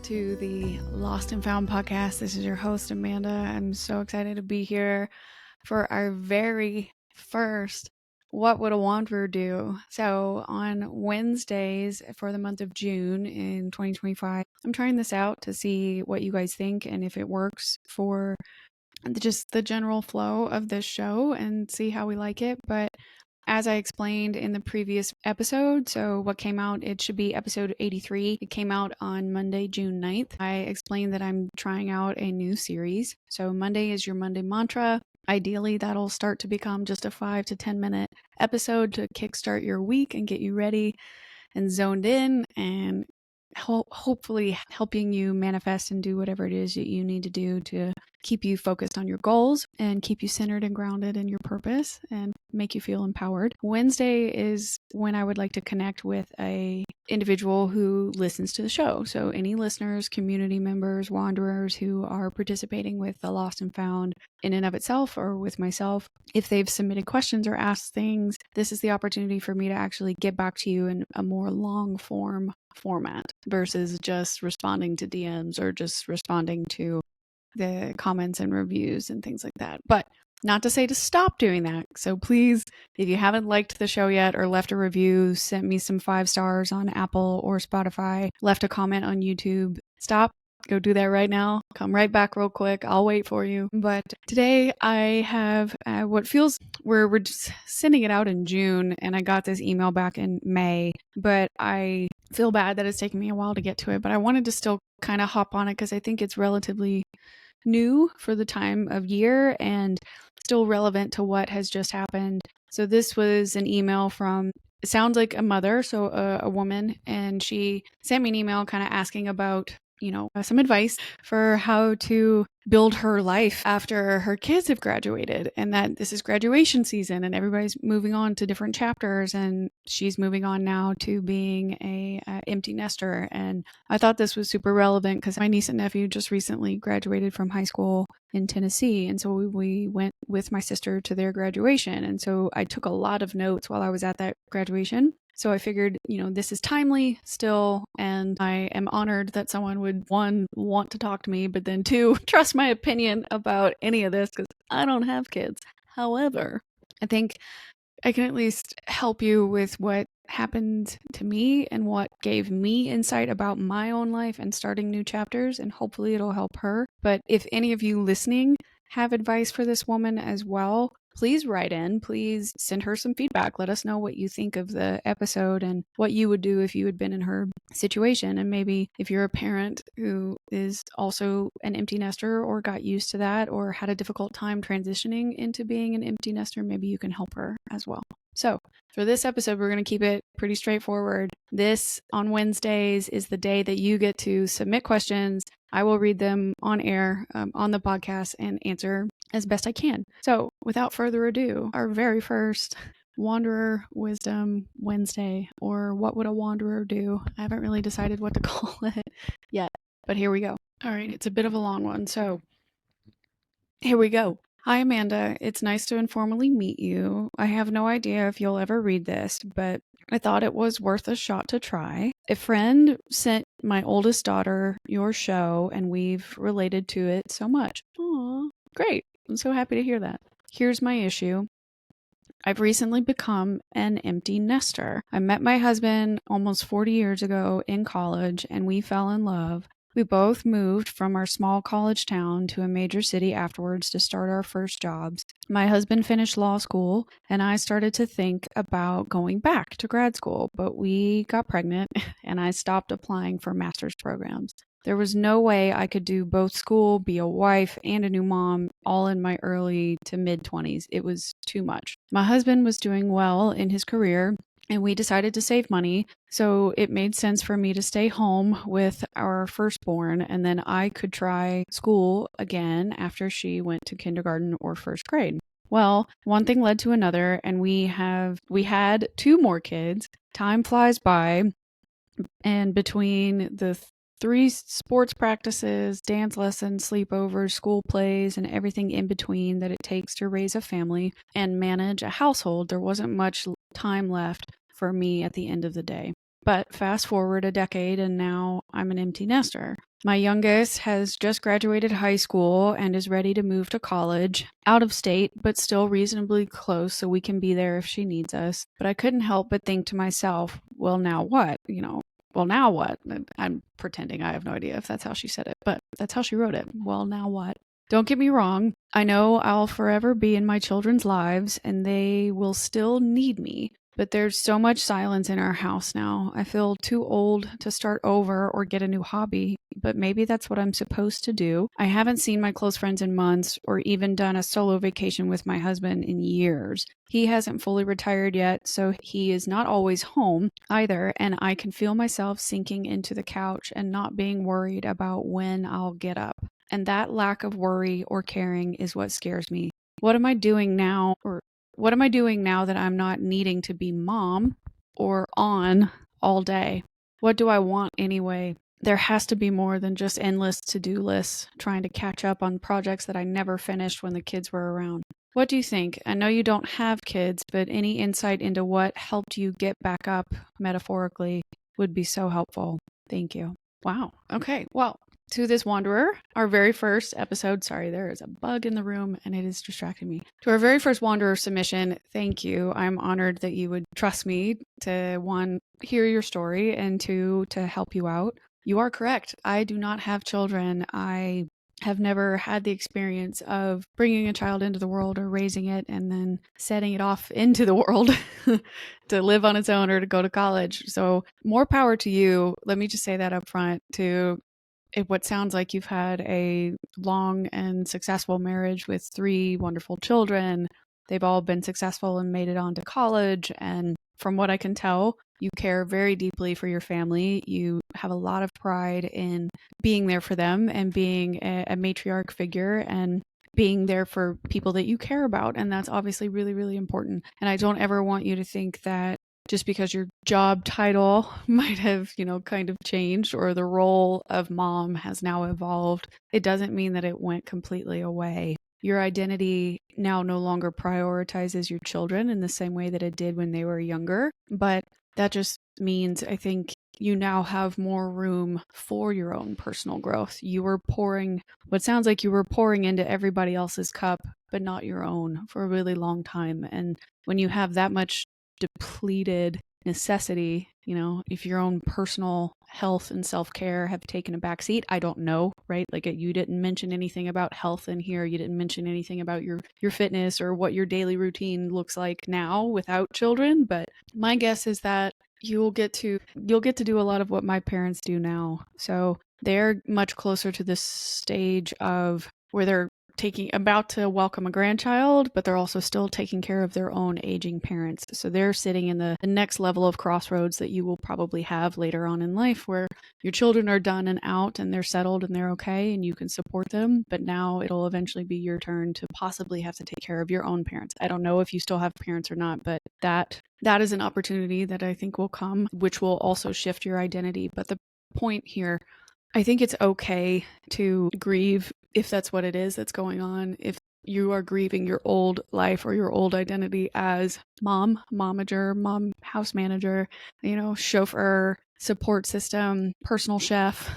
to the Lost and Found podcast. This is your host, Amanda. I'm so excited to be here for our very first What Would a Wanderer Do? So on Wednesdays for the month of June in 2025, I'm trying this out to see what you guys think and if it works for just the general flow of this show and see how we like it. But as I explained in the previous episode, so what came out, it should be episode 83. It came out on Monday, June 9th. I explained that I'm trying out a new series. So Monday is your Monday mantra. Ideally, that'll start to become just a 5 to 10 minute episode to kickstart your week and get you ready and zoned in and hopefully helping you manifest and do whatever it is that you need to do to keep you focused on your goals and keep you centered and grounded in your purpose and make you feel empowered. Wednesday is when I would like to connect with a individual who listens to the show. So any listeners, community members, wanderers who are participating with the Lost and Found in and of itself or with myself, if they've submitted questions or asked things, this is the opportunity for me to actually get back to you in a more long form format versus just responding to DMs or just responding to the comments and reviews and things like that. But not to say to stop doing that. So please, if you haven't liked the show yet or left a review, sent me some 5 stars on Apple or Spotify, left a comment on YouTube, stop. Go do that right now. Come right back real quick. I'll wait for you. But today I have what feels, we're just sending it out in June and I got this email back in May, but I feel bad that it's taken me a while to get to it, but I wanted to still kind of hop on it because I think it's relatively new for the time of year and still relevant to what has just happened. So this was an email from, it sounds like a mother, so a woman, and she sent me an email kind of asking about, some advice for how to build her life after her kids have graduated, and that this is graduation season and everybody's moving on to different chapters, and she's moving on now to being a empty nester. And I thought this was super relevant because my niece and nephew just recently graduated from high school in Tennessee, and so we went with my sister to their graduation, and so I took a lot of notes while I was at that graduation. So I figured, this is timely still, and I am honored that someone would, 1, want to talk to me, but then 2, trust my opinion about any of this because I don't have kids. However, I think I can at least help you with what happened to me and what gave me insight about my own life and starting new chapters, and hopefully it'll help her. But if any of you listening have advice for this woman as well, please write in. Please send her some feedback. Let us know what you think of the episode and what you would do if you had been in her situation. And maybe if you're a parent who is also an empty nester or got used to that or had a difficult time transitioning into being an empty nester, maybe you can help her as well. So for this episode, we're going to keep it pretty straightforward. This on Wednesdays is the day that you get to submit questions. I will read them on air on the podcast and answer as best I can. So without further ado, our very first Wanderer Wisdom Wednesday, or What Would a Wanderer Do? I haven't really decided what to call it yet, but here we go. All right, it's a bit of a long one, so here we go. Hi, Amanda. It's nice to informally meet you. I have no idea if you'll ever read this, but I thought it was worth a shot to try. A friend sent my oldest daughter your show, and we've related to it so much. Aw, great. I'm so happy to hear that. Here's my issue. I've recently become an empty nester. I met my husband almost 40 years ago in college, and we fell in love. We both moved from our small college town to a major city afterwards to start our first jobs. My husband finished law school, and I started to think about going back to grad school, but we got pregnant, and I stopped applying for master's programs. There was no way I could do both school, be a wife, and a new mom all in my early to mid-20s. It was too much. My husband was doing well in his career, and we decided to save money, so it made sense for me to stay home with our firstborn, and then I could try school again after she went to kindergarten or first grade. Well, one thing led to another, and we had 2 more kids. Time flies by, and between the 3 sports practices, dance lessons, sleepovers, school plays, and everything in between that it takes to raise a family and manage a household, there wasn't much time left for me at the end of the day. But fast forward a decade and now I'm an empty nester. My youngest has just graduated high school and is ready to move to college, out of state, but still reasonably close so we can be there if she needs us. But I couldn't help but think to myself, well, now what? Well, now what? I'm pretending I have no idea if that's how she said it, but that's how she wrote it. Well, now what? Don't get me wrong. I know I'll forever be in my children's lives and they will still need me. But there's so much silence in our house now. I feel too old to start over or get a new hobby, but maybe that's what I'm supposed to do. I haven't seen my close friends in months or even done a solo vacation with my husband in years. He hasn't fully retired yet, so he is not always home either, and I can feel myself sinking into the couch and not being worried about when I'll get up. And that lack of worry or caring is what scares me. What am I doing now, what am I doing now that I'm not needing to be mom or on all day? What do I want anyway? There has to be more than just endless to-do lists trying to catch up on projects that I never finished when the kids were around. What do you think? I know you don't have kids, but any insight into what helped you get back up metaphorically would be so helpful. Thank you. Wow. Okay. Well, to this wanderer, our very first episode. Sorry, there is a bug in the room and it is distracting me. To our very first wanderer submission, thank you. I'm honored that you would trust me to, one, hear your story, and two, to help you out. You are correct. I do not have children. I have never had the experience of bringing a child into the world or raising it and then setting it off into the world to live on its own or to go to college. So more power to you. Let me just say that up front. To what sounds like you've had a long and successful marriage with 3 wonderful children. They've all been successful and made it on to college. And from what I can tell, you care very deeply for your family. You have a lot of pride in being there for them and being a matriarch figure and being there for people that you care about. And that's obviously really, really important. And I don't ever want you to think that just because your job title might have, kind of changed or the role of mom has now evolved, it doesn't mean that it went completely away. Your identity now no longer prioritizes your children in the same way that it did when they were younger, but that just means, I think, you now have more room for your own personal growth. What sounds like you were pouring into everybody else's cup, but not your own for a really long time. And when you have that much depleted necessity, if your own personal health and self-care have taken a backseat, I don't know, right? Like you didn't mention anything about health in here. You didn't mention anything about your fitness or what your daily routine looks like now without children. But my guess is that you'll get to do a lot of what my parents do now. So they're much closer to this stage of where they're about to welcome a grandchild, but they're also still taking care of their own aging parents. So they're sitting in the next level of crossroads that you will probably have later on in life, where your children are done and out and they're settled and they're okay and you can support them. But now it'll eventually be your turn to possibly have to take care of your own parents. I don't know if you still have parents or not, but that is an opportunity that I think will come, which will also shift your identity. But the point here, I think it's okay to grieve if that's what it is that's going on. If you are grieving your old life or your old identity as mom, momager, mom, house manager, chauffeur, support system, personal chef,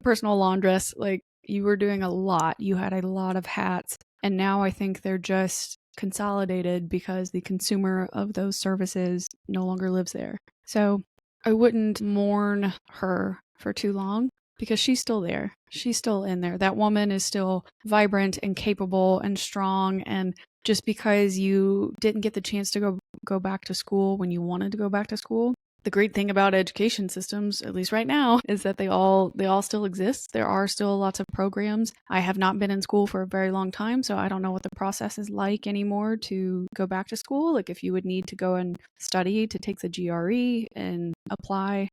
personal laundress, like you were doing a lot. You had a lot of hats. And now I think they're just consolidated because the consumer of those services no longer lives there. So I wouldn't mourn her for too long, because she's still there. She's still in there. That woman is still vibrant and capable and strong. And just because you didn't get the chance to go back to school when you wanted to go back to school, the great thing about education systems, at least right now, is that they all still exist. There are still lots of programs. I have not been in school for a very long time, so I don't know what the process is like anymore to go back to school. Like if you would need to go and study to take the GRE and apply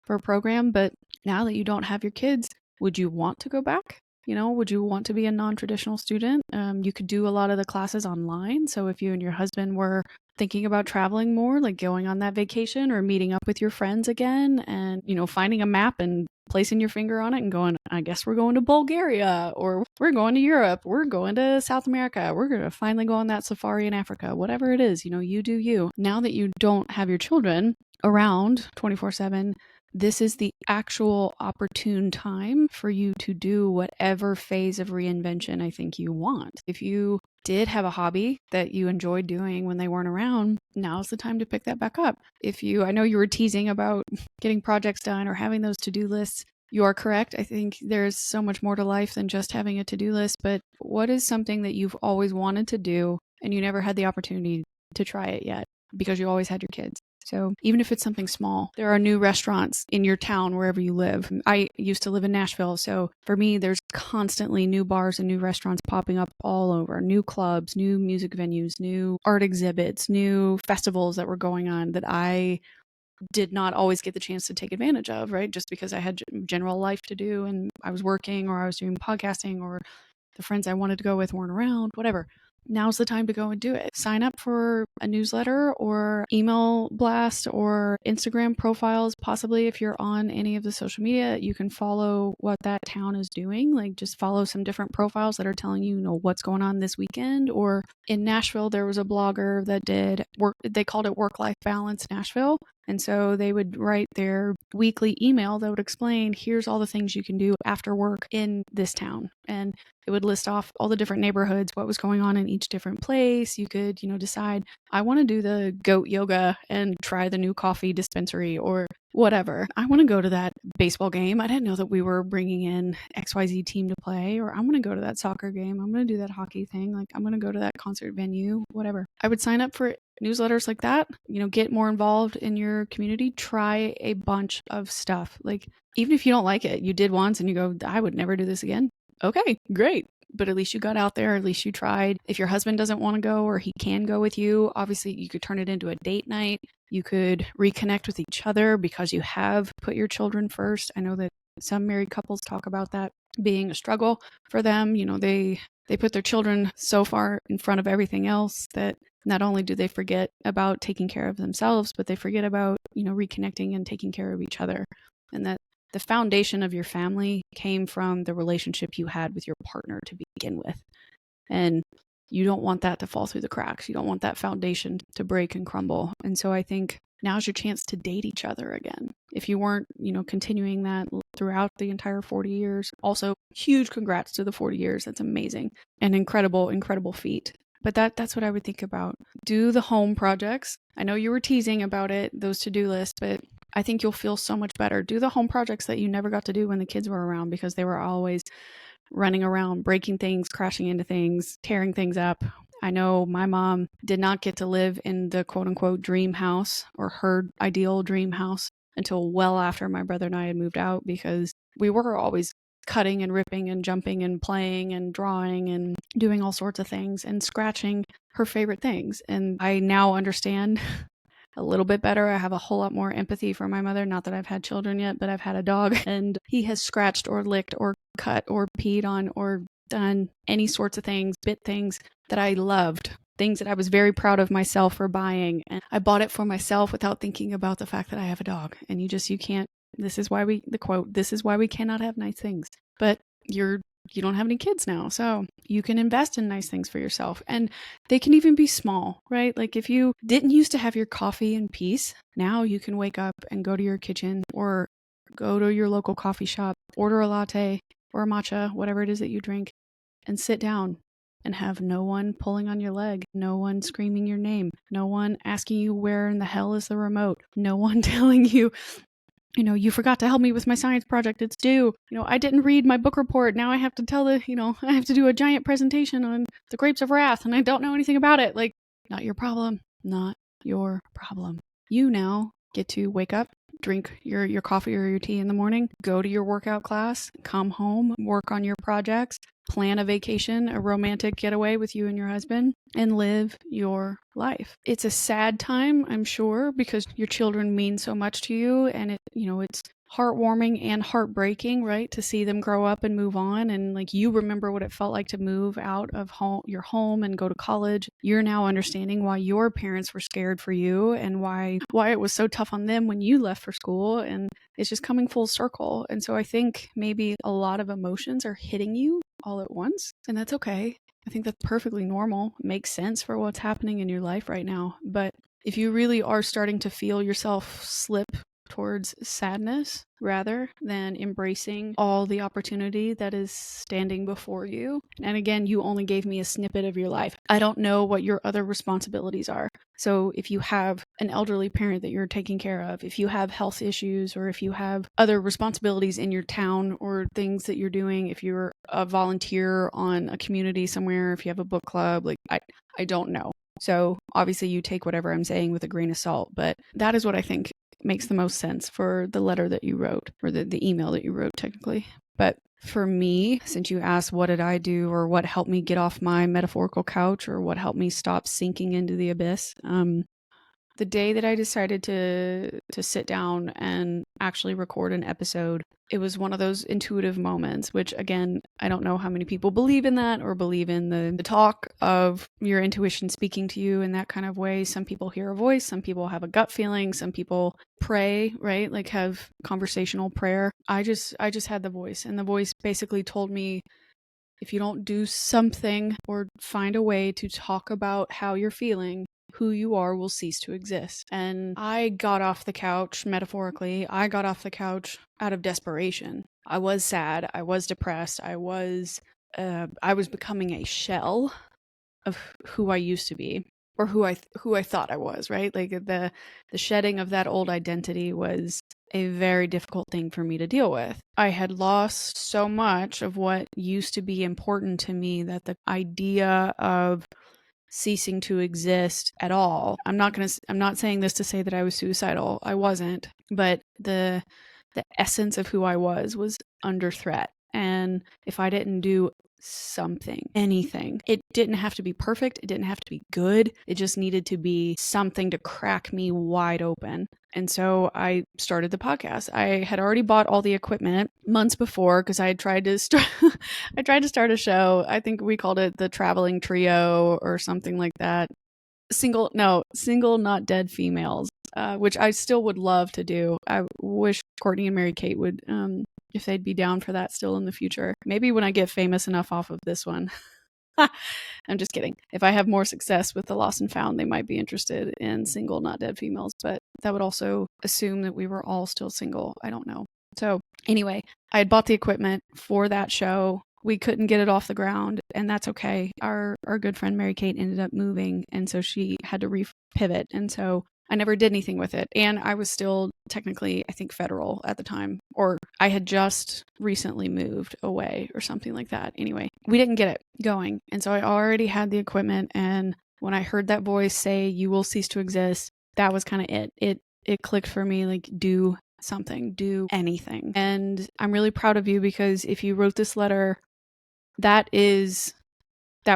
for a program. But now that you don't have your kids, would you want to go back? Would you want to be a non-traditional student? You could do a lot of the classes online. So if you and your husband were thinking about traveling more, like going on that vacation or meeting up with your friends again and, finding a map and placing your finger on it and going, I guess we're going to Bulgaria, or we're going to Europe, we're going to South America, we're going to finally go on that safari in Africa, whatever it is, you do you. Now that you don't have your children, around 24/7, this is the actual opportune time for you to do whatever phase of reinvention I think you want. If you did have a hobby that you enjoyed doing when they weren't around, now's the time to pick that back up. I know you were teasing about getting projects done or having those to-do lists. You are correct. I think there's so much more to life than just having a to-do list, but what is something that you've always wanted to do and you never had the opportunity to try it yet because you always had your kids? So even if it's something small, there are new restaurants in your town wherever you live. I used to live in Nashville, so for me, there's constantly new bars and new restaurants popping up all over, new clubs, new music venues, new art exhibits, new festivals that were going on that I did not always get the chance to take advantage of, right? Just because I had general life to do and I was working or I was doing podcasting or the friends I wanted to go with weren't around, whatever. Now's the time to go and do it. Sign up for a newsletter or email blast or Instagram profiles. Possibly if you're on any of the social media, you can follow what that town is doing. Like just follow some different profiles that are telling you, what's going on this weekend. Or in Nashville, there was a blogger that did work. They called it Work-Life Balance Nashville. And so they would write their weekly email that would explain, here's all the things you can do after work in this town. And it would list off all the different neighborhoods, what was going on in each different place. You could, decide, I want to do the goat yoga and try the new coffee dispensary or whatever. I want to go to that baseball game. I didn't know that we were bringing in XYZ team to play, or I'm going to go to that soccer game. I'm going to do that hockey thing. Like I'm going to go to that concert venue, whatever. I would sign up for newsletters like that, get more involved in your community, try a bunch of stuff. Like even if you don't like it, you did once and you go, I would never do this again. Okay, great. But at least you got out there, at least you tried. If your husband doesn't want to go or he can go with you, obviously you could turn it into a date night. You could reconnect with each other because you have put your children first. I know that some married couples talk about that being a struggle for them. They put their children so far in front of everything else that not only do they forget about taking care of themselves, but they forget about, reconnecting and taking care of each other. And that the foundation of your family came from the relationship you had with your partner to begin with. And you don't want that to fall through the cracks. You don't want that foundation to break and crumble. And so I think now's your chance to date each other again. If you weren't, continuing that throughout the entire 40 years, also huge congrats to the 40 years. That's amazing. An incredible, incredible feat. But that's what I would think about. Do the home projects. I know you were teasing about it, those to-do lists, but I think you'll feel so much better. Do the home projects that you never got to do when the kids were around because they were always running around, breaking things, crashing into things, tearing things up. I know my mom did not get to live in the quote unquote dream house or her ideal dream house until well after my brother and I had moved out because we were always cutting and ripping and jumping and playing and drawing and doing all sorts of things and scratching her favorite things. And I now understand a little bit better. I have a whole lot more empathy for my mother. Not that I've had children yet, but I've had a dog and he has scratched or licked or cut or peed on or done any sorts of things, bit things that I loved, things that I was very proud of myself for buying. And I bought it for myself without thinking about the fact that I have a dog. And you can't, this is why we cannot have nice things. But you don't have any kids now, so you can invest in nice things for yourself. And they can even be small, right? Like if you didn't used to have your coffee in peace, now you can wake up and go to your kitchen or go to your local coffee shop, order a latte or a matcha, whatever it is that you drink, and sit down and have no one pulling on your leg, no one screaming your name, no one asking you where in the hell is the remote, no one telling you, you forgot to help me with my science project. It's due. I didn't read my book report. Now I have to I have to do a giant presentation on the grapes of wrath and I don't know anything about it. Like, not your problem. Not your problem. You now get to wake up, drink your coffee or your tea in the morning, go to your workout class, come home, work on your projects, plan a vacation, a romantic getaway with you and your husband, and live your life. It's a sad time, I'm sure, because your children mean so much to you, and it's heartwarming and heartbreaking, right? To see them grow up and move on, and like you remember what it felt like to move out of your home and go to college. You're now understanding why your parents were scared for you and why it was so tough on them when you left for school, and it's just coming full circle. And so I think maybe a lot of emotions are hitting you all at once, and that's okay. I think that's perfectly normal. It makes sense for what's happening in your life right now. But if you really are starting to feel yourself slip towards sadness rather than embracing all the opportunity that is standing before you. And again, you only gave me a snippet of your life. I don't know what your other responsibilities are. So if you have an elderly parent that you're taking care of, if you have health issues, or if you have other responsibilities in your town or things that you're doing, if you're a volunteer on a community somewhere, if you have a book club, like I don't know. So obviously you take whatever I'm saying with a grain of salt, but that is what I think makes the most sense for the letter that you wrote, or the email that you wrote technically. But for me, since you asked what did I do, or what helped me get off my metaphorical couch, or what helped me stop sinking into the abyss, the day that I decided to sit down and actually record an episode, it was one of those intuitive moments, which again, I don't know how many people believe in that, or believe in the talk of your intuition speaking to you in that kind of way. Some people hear a voice, some people have a gut feeling, some people pray, right? Like have conversational prayer. I just had the voice, and the voice basically told me, if you don't do something or find a way to talk about how you're feeling, who you are will cease to exist. And I got off the couch, metaphorically, I got off the couch out of desperation. I was sad, I was depressed, I was becoming a shell of who I used to be, or who I thought I was, right? Like the shedding of that old identity was a very difficult thing for me to deal with. I had lost so much of what used to be important to me that the idea of ceasing to exist at all. I'm not saying this to say that I was suicidal. I wasn't, but the essence of who I was under threat. And if I didn't do something, anything, it didn't have to be perfect, it didn't have to be good, it just needed to be something to crack me wide open. And so I started the podcast. I had already bought all the equipment months before, because I had tried to start a show. I think we called it the Traveling Trio or something like that. Single not dead females, which I still would love to do. I wish Courtney and Mary Kate would, if they'd be down for that still in the future. Maybe when I get famous enough off of this one. I'm just kidding. If I have more success with the Lost and Found, they might be interested in single not dead females, but that would also assume that we were all still single. I don't know. So anyway, I had bought the equipment for that show. We couldn't get it off the ground, and that's okay. Our good friend Mary Kate ended up moving, and so she had to pivot, and so I never did anything with it. And I was still technically, I think, federal at the time, or I had just recently moved away or something like that. Anyway, we didn't get it going, and so I already had the equipment, and when I heard that voice say, "You will cease to exist," that was kind of it. It clicked for me, like, do something, do anything. And I'm really proud of you, because if you wrote this letter, that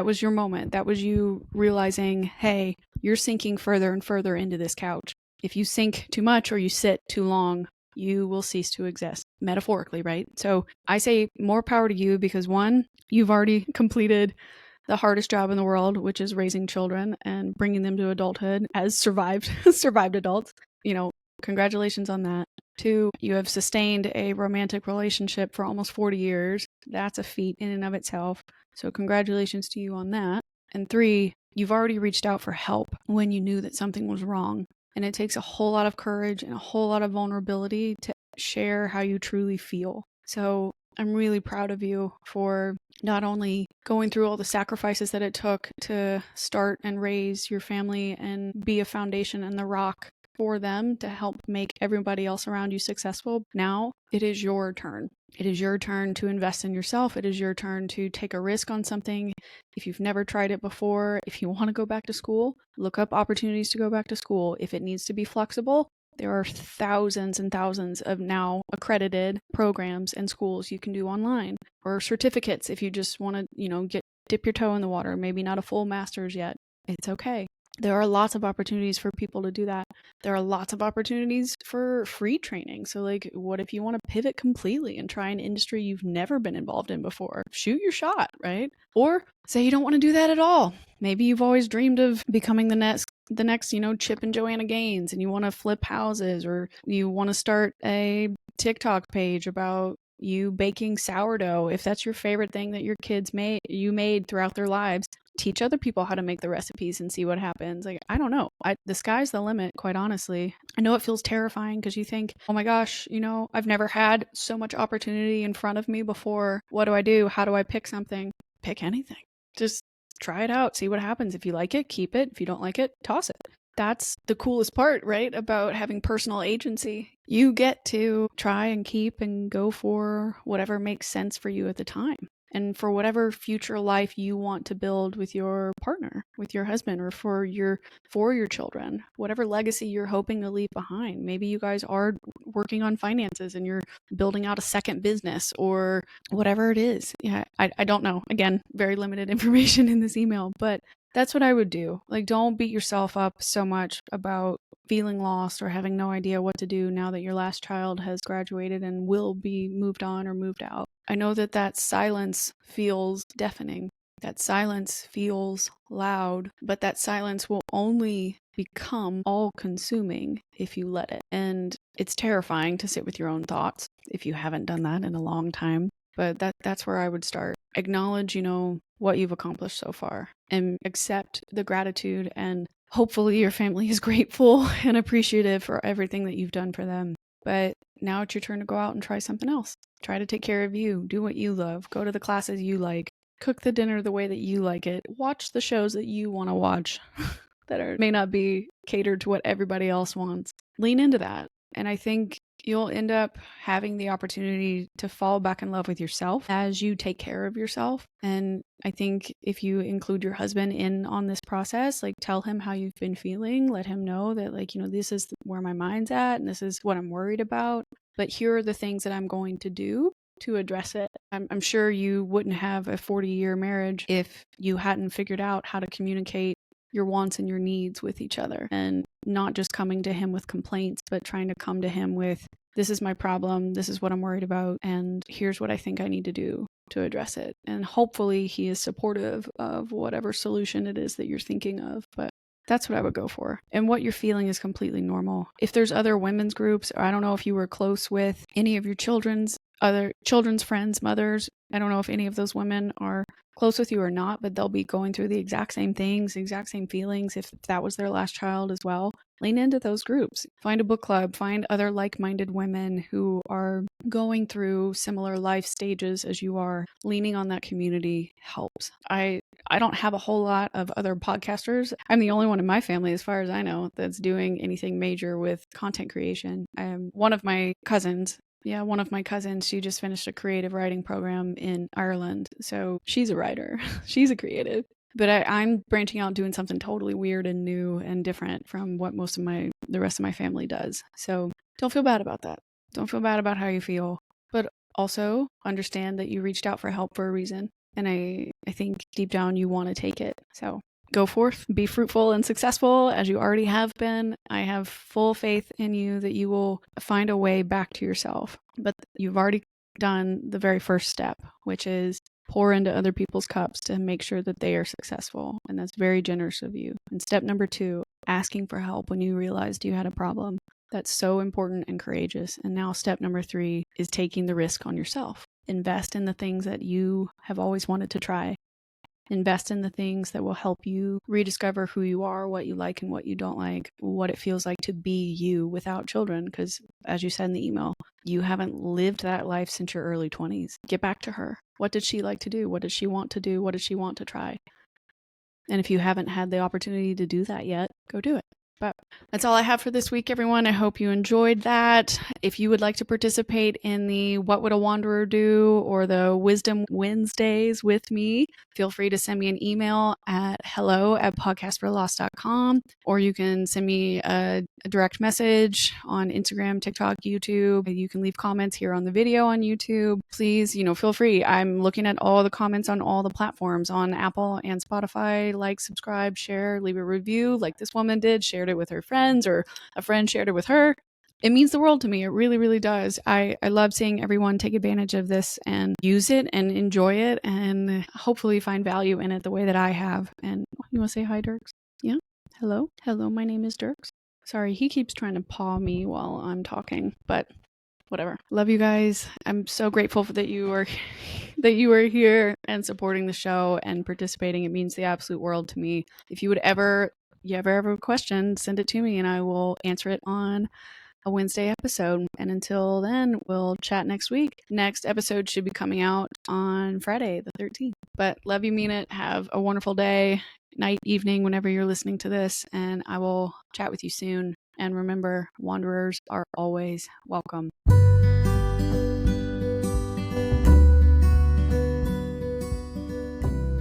was your moment. That was you realizing, hey, you're sinking further and further into this couch. If you sink too much or you sit too long, you will cease to exist, metaphorically, right? So I say more power to you, because one, you've already completed the hardest job in the world, which is raising children and bringing them to adulthood as survived adults. Congratulations on that. Two, you have sustained a romantic relationship for almost 40 years. That's a feat in and of itself. So congratulations to you on that. And three, you've already reached out for help when you knew that something was wrong. And it takes a whole lot of courage and a whole lot of vulnerability to share how you truly feel. So I'm really proud of you for not only going through all the sacrifices that it took to start and raise your family and be a foundation and the rock for them to help make everybody else around you successful. Now it is your turn. It is your turn to invest in yourself. It is your turn to take a risk on something. If you've never tried it before, if you want to go back to school, look up opportunities to go back to school. If it needs to be flexible, there are thousands and thousands of now accredited programs and schools you can do online, or certificates if you just want to, dip your toe in the water, maybe not a full master's yet. It's okay. There are lots of opportunities for people to do that. There are lots of opportunities for free training. So what if you want to pivot completely and try an industry you've never been involved in before? Shoot your shot, right? Or say you don't want to do that at all. Maybe you've always dreamed of becoming the next Chip and Joanna Gaines, and you want to flip houses, or you want to start a TikTok page about you baking sourdough. If that's your favorite thing that your kids made throughout their lives, teach other people how to make the recipes and see what happens. Like, I don't know. The sky's the limit, quite honestly. I know it feels terrifying because you think, oh my gosh, I've never had so much opportunity in front of me before. What do I do? How do I pick something? Pick anything. Just try it out. See what happens. If you like it, keep it. If you don't like it, toss it. That's the coolest part, right? About having personal agency. You get to try and keep and go for whatever makes sense for you at the time. And for whatever future life you want to build with your partner, with your husband, or for your children, whatever legacy you're hoping to leave behind. Maybe you guys are working on finances and you're building out a second business or whatever it is. Yeah, I don't know. Again, very limited information in this email, but that's what I would do. Like, don't beat yourself up so much about feeling lost or having no idea what to do now that your last child has graduated and will be moved on or moved out. I know that silence feels deafening. That silence feels loud, but that silence will only become all-consuming if you let it. And it's terrifying to sit with your own thoughts if you haven't done that in a long time. But that's where I would start. Acknowledge, what you've accomplished so far and accept the gratitude, and hopefully your family is grateful and appreciative for everything that you've done for them. But now it's your turn to go out and try something else. Try to take care of you. Do what you love. Go to the classes you like. Cook the dinner the way that you like it. Watch the shows that you want to watch that may not be catered to what everybody else wants. Lean into that. And I think you'll end up having the opportunity to fall back in love with yourself as you take care of yourself. And I think if you include your husband in on this process, like, tell him how you've been feeling, let him know that, like, this is where my mind's at and this is what I'm worried about. But here are the things that I'm going to do to address it. I'm sure you wouldn't have a 40-year marriage if you hadn't figured out how to communicate your wants and your needs with each other, and not just coming to him with complaints, but trying to come to him with, this is my problem, this is what I'm worried about, and here's what I think I need to do to address it. And hopefully he is supportive of whatever solution it is that you're thinking of. But that's what I would go for. And what you're feeling is completely normal. If there's other women's groups, or I don't know if you were close with any of your other children's friends, mothers, I don't know if any of those women are close with you or not, but they'll be going through the exact same things, the exact same feelings if that was their last child as well. Lean into those groups. Find a book club. Find other like-minded women who are going through similar life stages as you are. Leaning on that community helps. I don't have a whole lot of other podcasters. I'm the only one in my family, as far as I know, that's doing anything major with content creation. One of my cousins, she just finished a creative writing program in Ireland. So she's a writer. She's a creative. But I'm branching out, doing something totally weird and new and different from what the rest of my family does. So don't feel bad about that. Don't feel bad about how you feel. But also understand that you reached out for help for a reason. And I think deep down you want to take it. So go forth, be fruitful and successful as you already have been. I have full faith in you that you will find a way back to yourself. But you've already done the very first step, which is pour into other people's cups to make sure that they are successful. And that's very generous of you. And step number 2, asking for help when you realized you had a problem. That's so important and courageous. And now step number 3 is taking the risk on yourself. Invest in the things that you have always wanted to try. Invest in the things that will help you rediscover who you are, what you like and what you don't like, what it feels like to be you without children. Because as you said in the email, you haven't lived that life since your early 20s. Get back to her. What did she like to do? What did she want to do? What did she want to try? And if you haven't had the opportunity to do that yet, go do it. But that's all I have for this week, everyone. I hope you enjoyed that. If you would like to participate in the What Would a Wanderer Do or the Wisdom Wednesdays with me, feel free to send me an email at hello@podcastforlost.com, or you can send me a direct message on Instagram, TikTok, YouTube. You can leave comments here on the video on YouTube. Please, feel free. I'm looking at all the comments on all the platforms, on Apple and Spotify. Like, subscribe, share, leave a review like this woman did, shared it with her friends, or a friend shared it with her. It means the world to me. It really, really does. I love seeing everyone take advantage of this and use it and enjoy it and hopefully find value in it the way that I have. And you want to say hi, Dirks? Yeah? Hello? Hello, my name is Dirks. Sorry, he keeps trying to paw me while I'm talking, but whatever. Love you guys. I'm so grateful that you are that you are here and supporting the show and participating. It means the absolute world to me. If you ever have a question, send it to me and I will answer it on a Wednesday episode. And until then, we'll chat next week. Next episode should be coming out on Friday the 13th. But love you, mean it. Have a wonderful day, night, evening, whenever you're listening to this. And I will chat with you soon. And remember, wanderers are always welcome.